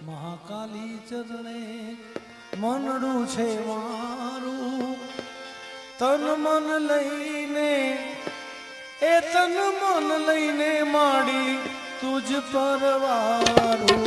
મહાકાલી ચરણે મનડું છે મારું, તન મન લઈને એ તન મન લઈને માડી તુજ પરવારું.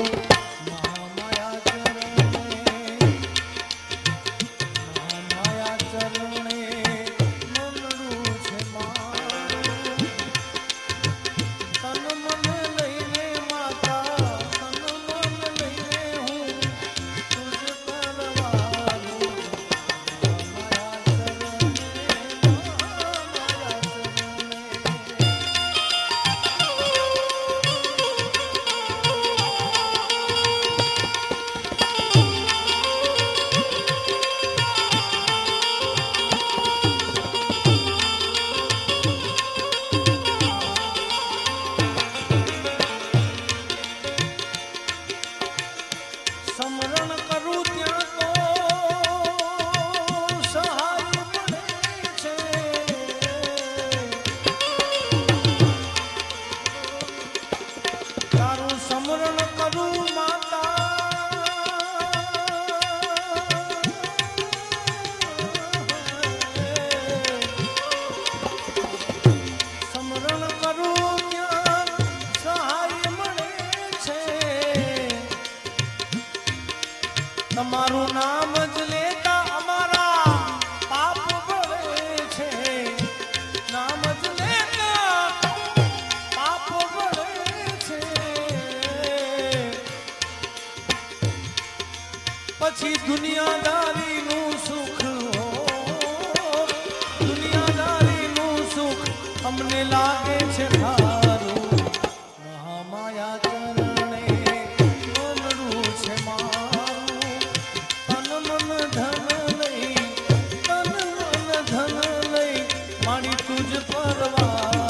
સમરણ કરું ત્યાં તો સહાય મળે છે, તારું સમરણ કરું માતા, સમરણ કરું ત્યાં સહાય મળે છે. તમારું નામ જ લેતા અમારા પાપ ભરે છે, નામ જ લેતા પાપ ભરે છે. પછી દુનિયાદારીનું સુખ હો, દુનિયાદારીનું સુખ અમને લાગે છે ખારું. મહામાયા ચરણે મનડું છે મારું, તન મન ધન લઈ મારી તુજ પરવા.